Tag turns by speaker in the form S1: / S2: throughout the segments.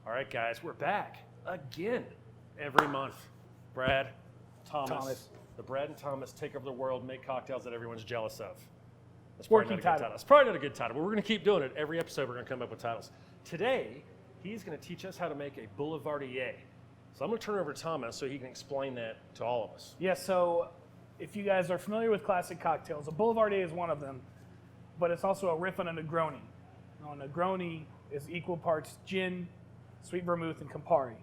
S1: All right, guys, we're back again every month. Brad, Thomas. The Brad and Thomas take over the world, make cocktails that everyone's jealous of. That's probably not a good title. It's probably not a good title, but we're going to keep doing it. Every episode, we're going to come up with titles. Today, he's going to teach us how to make a Boulevardier. So I'm going to turn it over to Thomas so he can explain that to all of us.
S2: Yeah, so if you guys are familiar with classic cocktails, a Boulevardier is one of them, but it's also a riff on a Negroni. Now, a Negroni is equal parts gin, sweet vermouth, and Campari.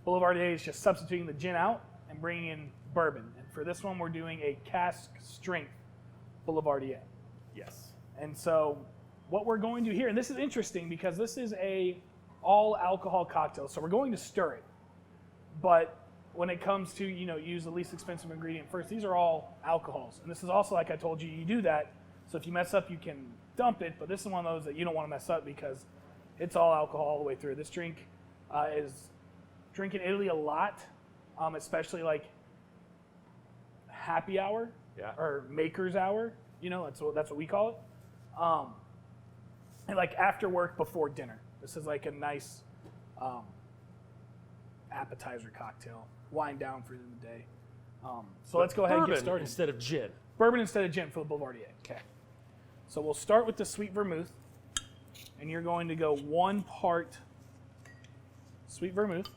S2: Boulevardier is just substituting the gin out and bringing in bourbon. And for this one, we're doing a cask strength Boulevardier.
S1: Yes.
S2: And so what we're going to do here, and this is interesting because this is a all alcohol cocktail, so we're going to stir it. But when it comes to, use the least expensive ingredient first, these are all alcohols. And this is also, like I told you, you do that. So if you mess up, you can dump it. But this is one of those that you don't want to mess up because it's all alcohol all the way through. This drink is drink in Italy a lot, especially like happy hour or maker's hour. That's what we call it. And like after work, before dinner. This is like a nice appetizer cocktail, wind down for the day. So let's go ahead and get started.
S1: Instead of gin.
S2: Bourbon instead of gin for the Boulevardier.
S1: Okay.
S2: So we'll start with the sweet vermouth, and you're going to go 1 part sweet vermouth.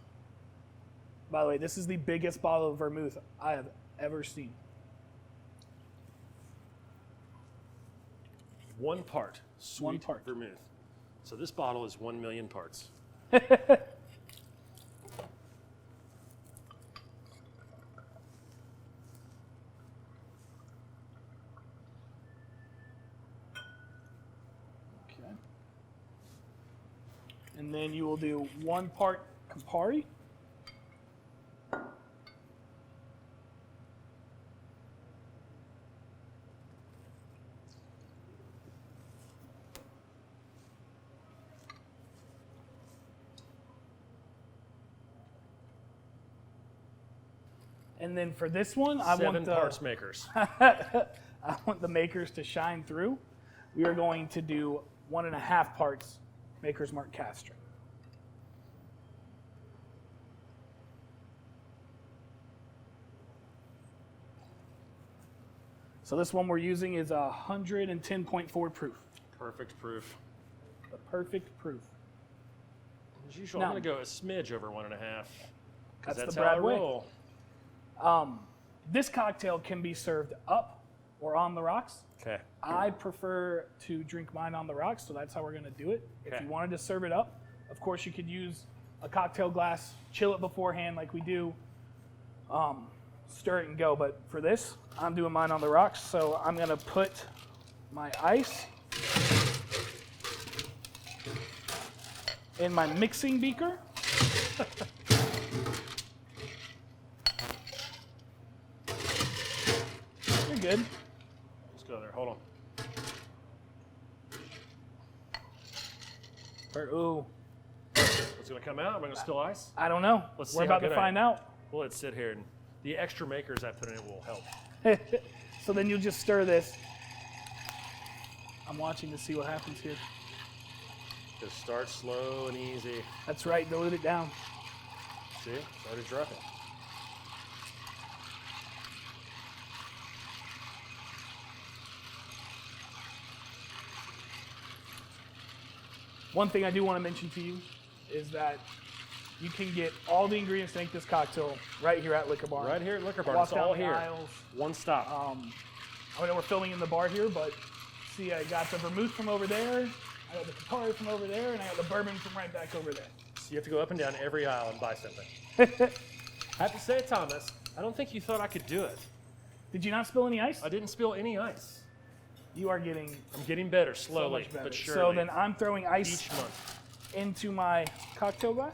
S2: By the way, this is the biggest bottle of vermouth I have ever seen.
S1: 1 part sweet
S2: 1 part
S1: vermouth. So this bottle is 1 million parts.
S2: And then you will do 1 part Campari. And then for this one, I want the
S1: parts makers.
S2: I want the makers to shine through. We are going to do 1.5 parts Maker's Mark cask strength. So this one we're using is 110.4 proof.
S1: Perfect proof.
S2: The perfect proof.
S1: As usual, I'm going to go a smidge over 1.5. That's
S2: the
S1: how I
S2: Brad way.
S1: roll.
S2: This cocktail can be served up or on the rocks.
S1: Okay.
S2: I prefer to drink mine on the rocks, so that's how we're going to do it.
S1: Okay.
S2: If you wanted to serve it up, of course you could use a cocktail glass, chill it beforehand like we do, stir it and go. But for this, I'm doing mine on the rocks, so I'm going to put my ice in my mixing beaker. You're good.
S1: Let's go there. Hold on.
S2: Ooh.
S1: What's going to come out? Am I going to spill ice?
S2: I don't know.
S1: Let's see
S2: We're about to find out.
S1: We'll let it sit here, and the extra makers I put in it will help.
S2: So then you'll just stir this. I'm watching to see what happens here.
S1: Just start slow and easy.
S2: That's right, dilute it down.
S1: See? It's already dropping.
S2: One thing I do want to mention to you is that you can get all the ingredients to make this cocktail right here at Liquor Barn.
S1: Right here at Liquor Barn.
S2: Walk
S1: It's
S2: down
S1: all
S2: the
S1: here.
S2: aisles.
S1: One stop.
S2: I know we're filming in the bar here, but see, I got the vermouth from over there, I got the Campari from over there, and I got the bourbon from right back over there.
S1: So you have to go up and down every aisle and buy something. I have to say, Thomas, I don't think you thought I could do it.
S2: Did you not spill any ice?
S1: I didn't spill any ice.
S2: You are getting
S1: I'm getting better, slowly,
S2: so much better.
S1: but surely.
S2: So then I'm throwing ice
S1: each month
S2: into my cocktail glass.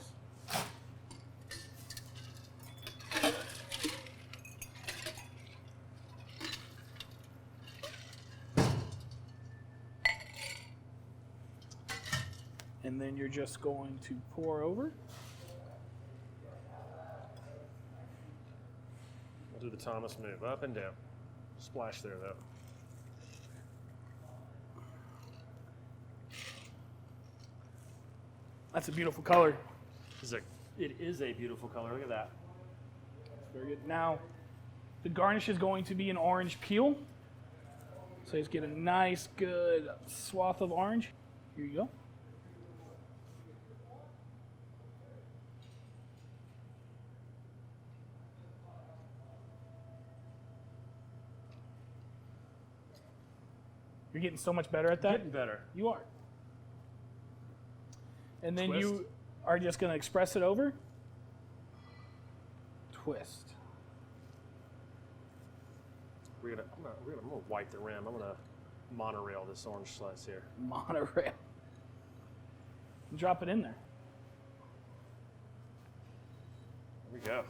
S2: And then you're just going to pour over.
S1: We'll do the Thomas move, up and down. Splash there, though.
S2: That's a beautiful color.
S1: It is a beautiful color. Look at that.
S2: Very good. Now, the garnish is going to be an orange peel. So just get a nice, good swath of orange. Here you go. You're getting so much better at that.
S1: Getting better.
S2: You are. And then
S1: Twist.
S2: you are just going to express it over. Twist.
S1: I'm gonna wipe the rim. I'm gonna monorail this orange slice here.
S2: Monorail. Drop it in there.
S1: There we go.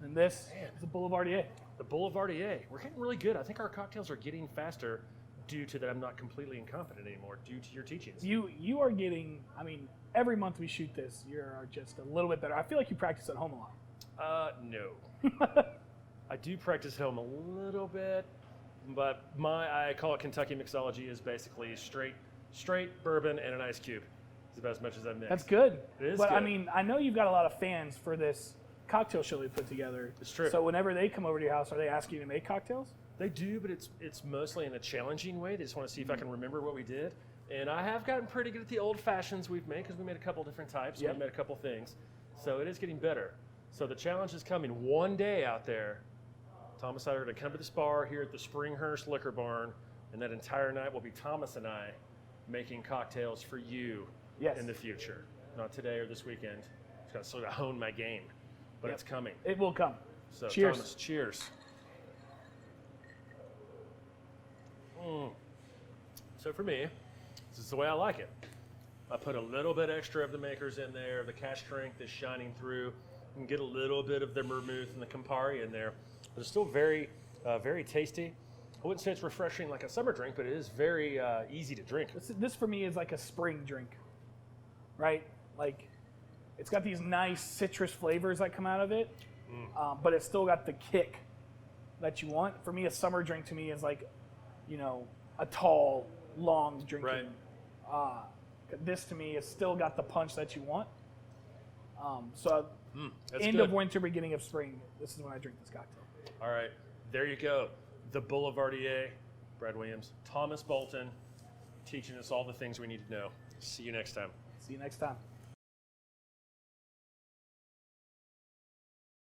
S2: And this is the Boulevardier.
S1: The Boulevardier. We're getting really good. I think our cocktails are getting faster due to that I'm not completely incompetent anymore, due to your teachings.
S2: You are getting, I mean, every month we shoot this, you're just a little bit better. I feel like you practice at home a lot.
S1: No. I do practice at home a little bit, but I call it Kentucky mixology, is basically straight bourbon and an ice cube. It's about as much as I mix.
S2: That's good.
S1: It is
S2: but
S1: good.
S2: I mean, I know you've got a lot of fans for this cocktail show we put together.
S1: It's true.
S2: So whenever they come over to your house, are they asking you to make cocktails?
S1: They do, but it's mostly in a challenging way. They just want to see if I can remember what we did. And I have gotten pretty good at the old fashions we've made, because we made a couple different types.
S2: Yep.
S1: We made a couple things. So it is getting better. So the challenge is coming one day out there. Thomas and I are going to come to this bar here at the Springhurst Liquor Barn, and that entire night will be Thomas and I making cocktails for you in the future. Not today or this weekend. Just got to sort of hone my game, but it's coming.
S2: It will come.
S1: So
S2: Cheers.
S1: Thomas, cheers. So for me, this is the way I like it. I put a little bit extra of the makers in there, the cash strength is shining through, and get a little bit of the vermouth and the Campari in there. But it's still very, very tasty. I wouldn't say it's refreshing like a summer drink, but it is very easy to drink.
S2: This for me is like a spring drink, right? Like, it's got these nice citrus flavors that come out of it, but it's still got the kick that you want. For me, a summer drink to me is like, you know, a tall, long drinking.
S1: Right.
S2: This to me has still got the punch that you want. So end
S1: good.
S2: of winter, beginning of spring, this is when I drink this cocktail.
S1: All right, there you go. The Boulevardier, Brad Williams, Thomas Bolton, teaching us all the things we need to know. See you next time.
S2: See you next time.